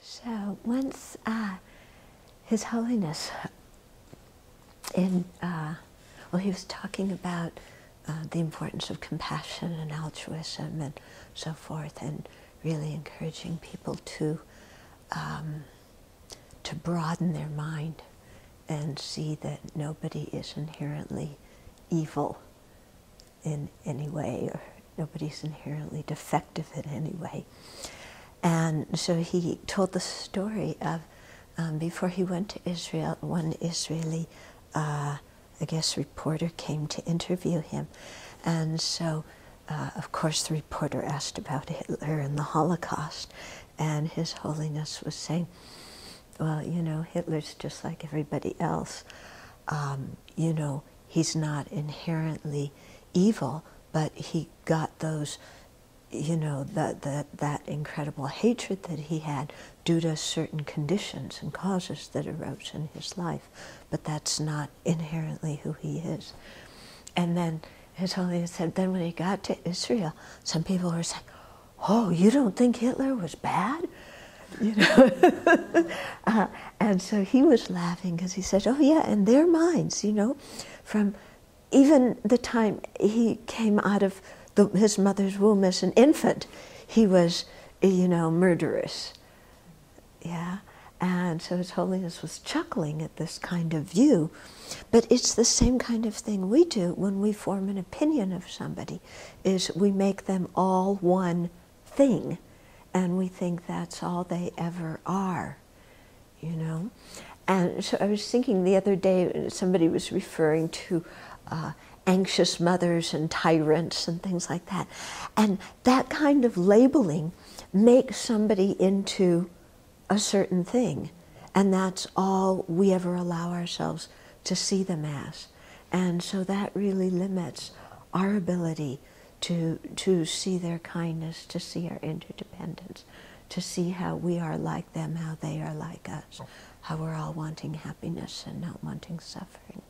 So once His Holiness, he was talking about the importance of compassion and altruism and so forth, and really encouraging people to broaden their mind and see that nobody is inherently evil in any way, or nobody's inherently defective in any way. And so he told the story of before he went to Israel, one Israeli, I guess, reporter came to interview him. And so, of course, the reporter asked about Hitler and the Holocaust. And His Holiness was saying, well, you know, Hitler's just like everybody else. You know, he's not inherently evil, but he got those, you know, that incredible hatred that he had due to certain conditions and causes that arose in his life. But that's not inherently who he is. And then His Holiness said, then when he got to Israel, some people were saying, oh, you don't think Hitler was bad? You know? And so he was laughing because he said, oh yeah, in their minds, you know, from even the time he came out of his mother's womb as an infant, he was, you know, murderous. Yeah? And so His Holiness was chuckling at this kind of view. But it's the same kind of thing we do when we form an opinion of somebody, is we make them all one thing, and we think that's all they ever are, you know? And so I was thinking the other day, somebody was referring to anxious mothers and tyrants and things like that. And that kind of labeling makes somebody into a certain thing. And that's all we ever allow ourselves to see them as. And so that really limits our ability to see their kindness, to see our interdependence, to see how we are like them, how they are like us, how we're all wanting happiness and not wanting suffering.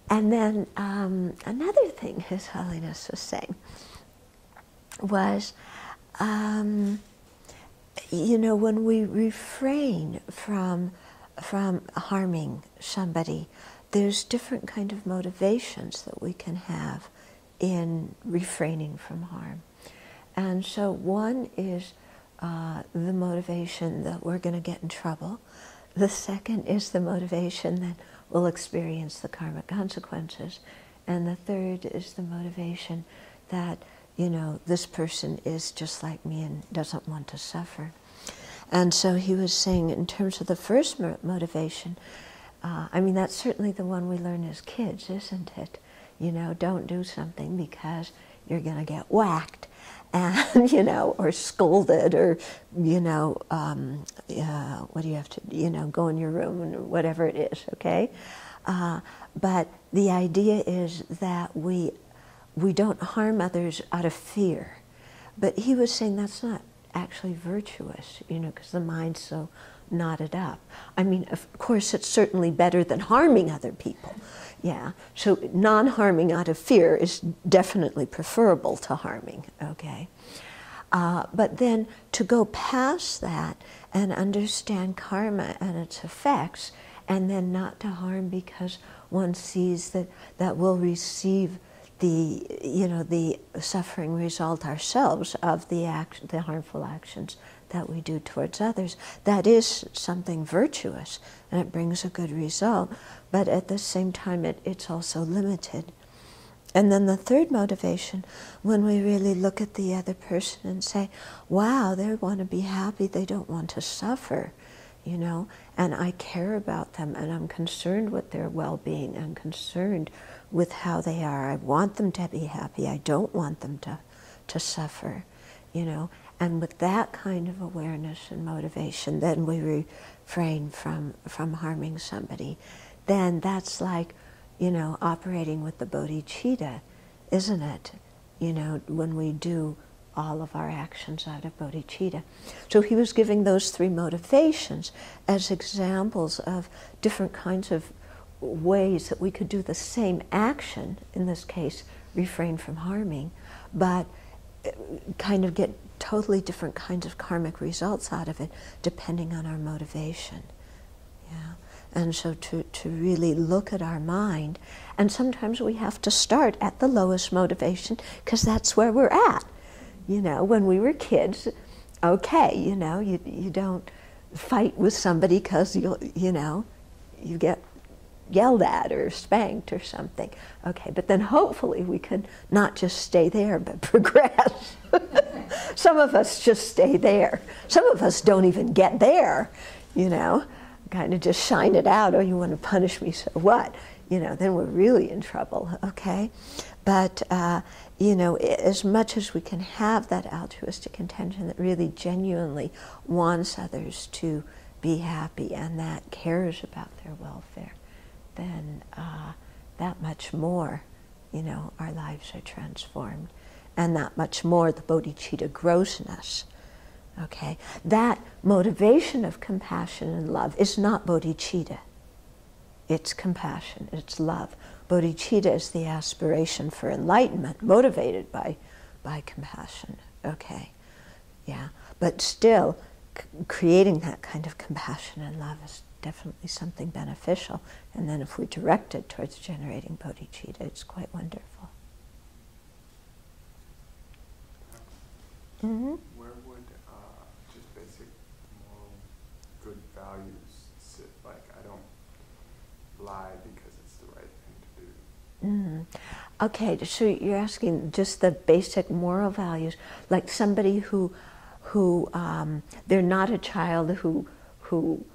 And then another thing His Holiness was saying was, you know, when we refrain from harming somebody, there's different kind of motivations that we can have in refraining from harm. And so one is the motivation that we're going to get in trouble. The second is the motivation that we'll experience the karmic consequences. And the third is the motivation that, you know, this person is just like me and doesn't want to suffer. And so he was saying, in terms of the first motivation, I mean, that's certainly the one we learn as kids, isn't it? You know, don't do something because you're going to get whacked, and, you know, or scolded, or, you know, what do you have to, you know, go in your room, and whatever it is, okay? But the idea is that we don't harm others out of fear. But he was saying that's not actually virtuous, you know, because the mind's so knotted up. I mean, of course, it's certainly better than harming other people. Yeah, so non-harming out of fear is definitely preferable to harming, okay? But then to go past that and understand karma and its effects, and then not to harm because one sees that we'll receive the, you know, the suffering result ourselves of the harmful actions that we do towards others. That is something virtuous, and it brings a good result, but at the same time it's also limited. And then the third motivation, when we really look at the other person and say, wow, they want to be happy, they don't want to suffer, you know, and I care about them, and I'm concerned with their well-being, I'm concerned with how they are, I want them to be happy, I don't want them to suffer, you know. And with that kind of awareness and motivation, then we refrain from harming somebody. Then that's like, you know, operating with the bodhichitta, isn't it? You know, when we do all of our actions out of bodhicitta. So he was giving those three motivations as examples of different kinds of ways that we could do the same action, in this case, refrain from harming, but kind of get totally different kinds of karmic results out of it, depending on our motivation. Yeah. And so to really look at our mind, and sometimes we have to start at the lowest motivation, because that's where we're at. You know, when we were kids, okay, you know, you don't fight with somebody because you get yelled at or spanked or something. Okay, but then hopefully we could not just stay there, but progress. Some of us just stay there. Some of us don't even get there, you know, kind of just shine it out. Oh, you want to punish me, so what? You know, then we're really in trouble, okay? But, you know, as much as we can have that altruistic intention that really genuinely wants others to be happy and that cares about their welfare, then that much more, you know, our lives are transformed. And that much more the bodhicitta grows in us. Okay? That motivation of compassion and love is not bodhicitta. It's compassion, it's love. Bodhicitta is the aspiration for enlightenment, motivated by compassion. Okay? Yeah. But still, creating that kind of compassion and love is definitely something beneficial. And then if we direct it towards generating bodhicitta, it's quite wonderful. Mm-hmm. Where would just basic moral good values sit? Like, I don't lie because it's the right thing to do. Okay, so you're asking just the basic moral values, like somebody who they're not a child who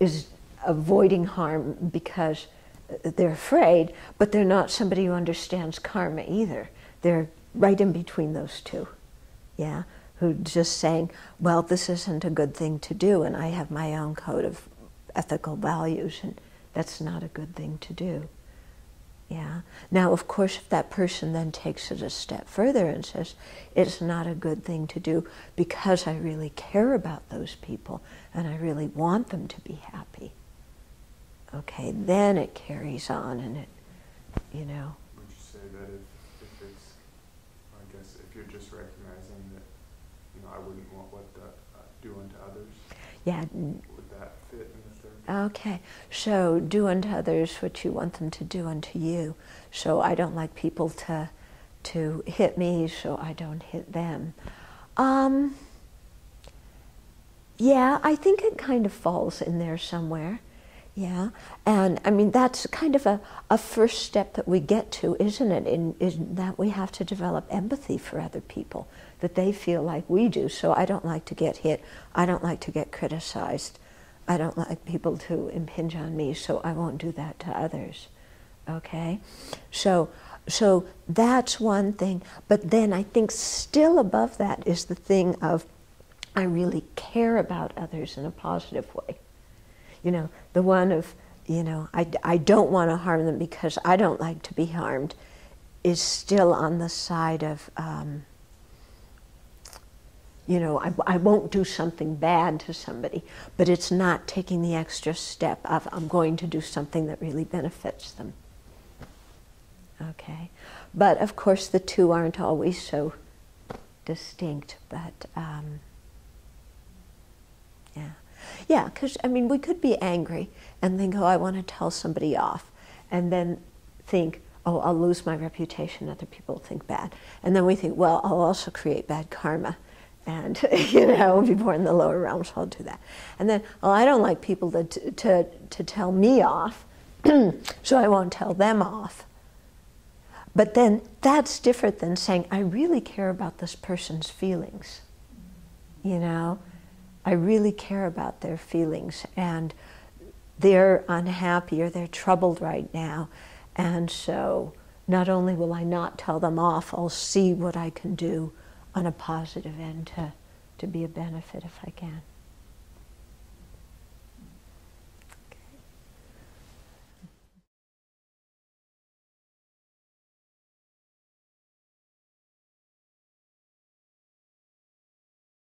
is avoiding harm because they're afraid, but they're not somebody who understands karma either. They're right in between those two. Yeah, who just saying, well, this isn't a good thing to do, and I have my own code of ethical values, and that's not a good thing to do. Yeah. Now, of course, if that person then takes it a step further and says, it's not a good thing to do because I really care about those people, and I really want them to be happy. Okay, then it carries on, and it, you know. Would you say that if it's, I guess, if you're just recognizing that, you know, I wouldn't want what do unto others? Yeah. Would that fit in the third? Okay, so do unto others what you want them to do unto you. So I don't like people to hit me, so I don't hit them. Yeah, I think it kind of falls in there somewhere. Yeah, and I mean, that's kind of a first step that we get to, isn't it? In that we have to develop empathy for other people, that they feel like we do. So I don't like to get hit. I don't like to get criticized. I don't like people to impinge on me, so I won't do that to others. Okay? So that's one thing. But then I think still above that is the thing of I really care about others in a positive way. You know, the one of, you know, I don't want to harm them because I don't like to be harmed is still on the side of, you know, I won't do something bad to somebody, but it's not taking the extra step of I'm going to do something that really benefits them. Okay? But of course the two aren't always so distinct, but yeah. Yeah, because, I mean, we could be angry and think, oh, I want to tell somebody off, and then think, oh, I'll lose my reputation, other people think bad. And then we think, well, I'll also create bad karma, and, you know, be born in the lower realms, so I'll do that. And then, well, I don't like people to tell me off, so I won't tell them off. But then that's different than saying, I really care about this person's feelings, you know? I really care about their feelings, and they're unhappy or they're troubled right now. And so not only will I not tell them off, I'll see what I can do on a positive end to be a benefit if I can.